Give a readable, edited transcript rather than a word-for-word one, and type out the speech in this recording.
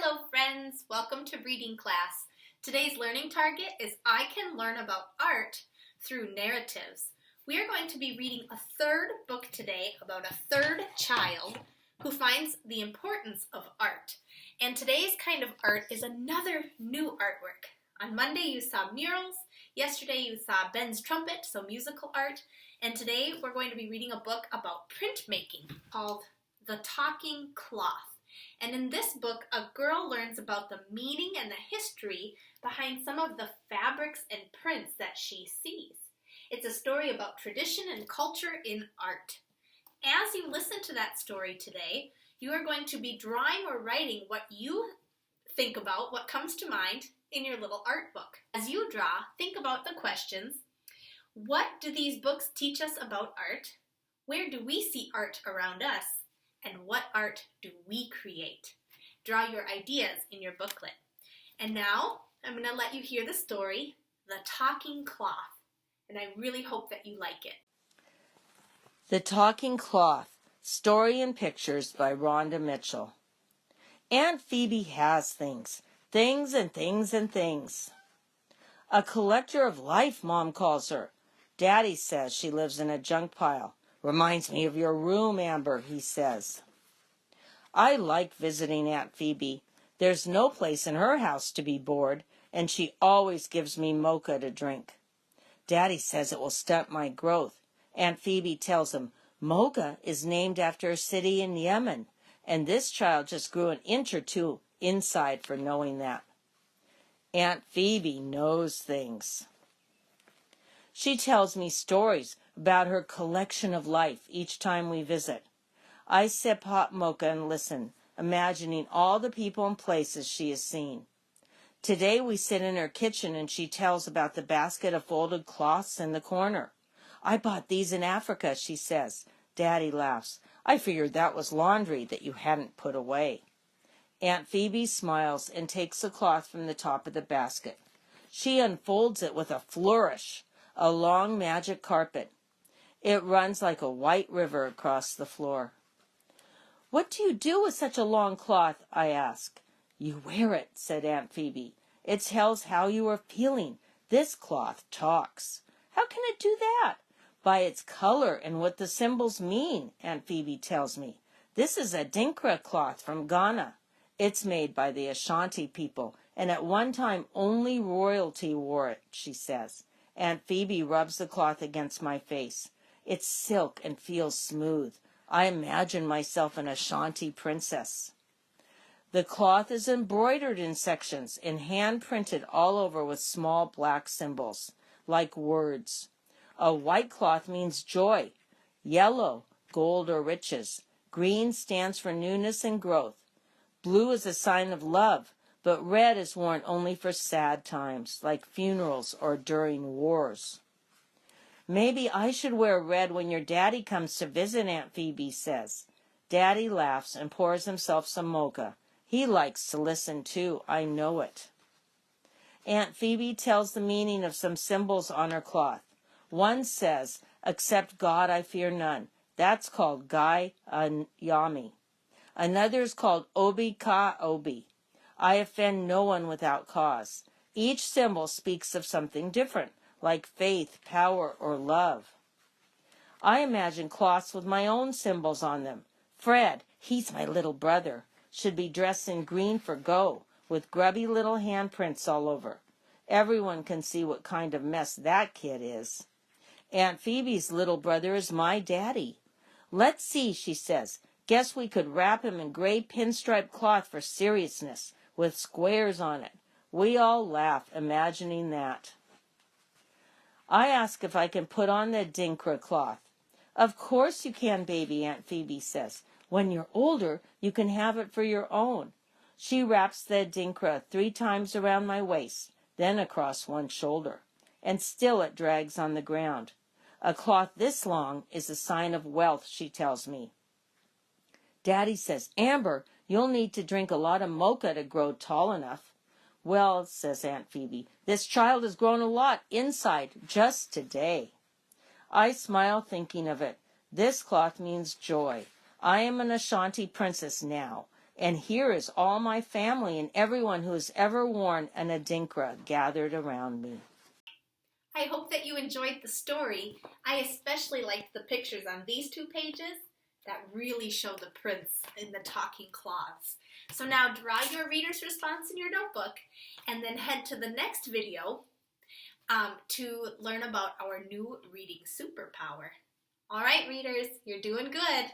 Hello friends, welcome to reading class. Today's learning target is I can learn about art through narratives. We are going to be reading a third book today about a third child who finds the importance of art. And today's kind of art is another new artwork. On Monday you saw murals, yesterday you saw Ben's trumpet, so musical art, and today we're going to be reading a book about printmaking called The Talking Cloth. And in this book, a girl learns about the meaning and the history behind some of the fabrics and prints that she sees. It's a story about tradition and culture in art. As you listen to that story today, you are going to be drawing or writing what you think about, what comes to mind in your little art book. As you draw, think about the questions. What do these books teach us about art? Where do we see art around us? And what art do we create? Draw your ideas in your booklet. And now, I'm going to let you hear the story, The Talking Cloth. And I really hope that you like it. The Talking Cloth, Story and Pictures by Rhonda Mitchell. Aunt Phoebe has things and things and things. A collector of life, Mom calls her. Daddy says she lives in a junk pile. Reminds me of your room, Amber, he says. I like visiting Aunt Phoebe. There's no place in her house to be bored, and she always gives me mocha to drink. Daddy says it will stunt my growth. Aunt Phoebe tells him mocha is named after a city in Yemen, and this child just grew an inch or two inside for knowing that. Aunt Phoebe knows things. She tells me stories about her collection of life each time we visit. I sip hot mocha and listen, imagining all the people and places she has seen. Today we sit in her kitchen and she tells about the basket of folded cloths in the corner. I bought these in Africa, she says. Daddy laughs. I figured that was laundry that you hadn't put away. Aunt Phoebe smiles and takes the cloth from the top of the basket. She unfolds it with a flourish, a long magic carpet. It runs like a white river across the floor. What do you do with such a long cloth? I ask. You wear it, said Aunt Phoebe. It tells how you are feeling. This cloth talks. How can it do that? By its color and what the symbols mean, Aunt Phoebe tells me. This is a Dinkra cloth from Ghana. It's made by the Ashanti people, and at one time only royalty wore it, she says. Aunt Phoebe rubs the cloth against my face. It's silk and feels smooth. I imagine myself an Ashanti princess. The cloth is embroidered in sections and hand-printed all over with small black symbols, like words. A white cloth means joy. Yellow, gold or riches. Green stands for newness and growth. Blue is a sign of love, but red is worn only for sad times, like funerals or during wars. Maybe I should wear red when your daddy comes to visit, Aunt Phoebe says. Daddy laughs and pours himself some mocha. He likes to listen too, I know it. Aunt Phoebe tells the meaning of some symbols on her cloth. One says, except God I fear none. That's called Gai Yami. Another is called Obi Ka Obi. I offend no one without cause. Each symbol speaks of something different, like faith, power, or love. I imagine cloths with my own symbols on them. Fred, he's my little brother, should be dressed in green for go, with grubby little handprints all over. Everyone can see what kind of mess that kid is. Aunt Phoebe's little brother is my daddy. Let's see, she says. Guess we could wrap him in gray pinstripe cloth for seriousness, with squares on it. We all laugh, imagining that. I ask if I can put on the Dinkra cloth. Of course you can, baby, Aunt Phoebe says. When you're older, you can have it for your own. She wraps the Dinkra 3 times around my waist, then across one shoulder. And still it drags on the ground. A cloth this long is a sign of wealth, she tells me. Daddy says, Amber, you'll need to drink a lot of mocha to grow tall enough. Well, says Aunt Phoebe, this child has grown a lot inside just today. I smile thinking of it. This cloth means joy. I am an Ashanti princess now, And here is all my family and everyone who has ever worn an adinkra gathered around me. I hope that you enjoyed the story. I especially liked the pictures on these 2 pages that really show the prince in the talking cloths. So now draw your reader's response in your notebook and then head to the next video to learn about our new reading superpower. All right, readers, you're doing good.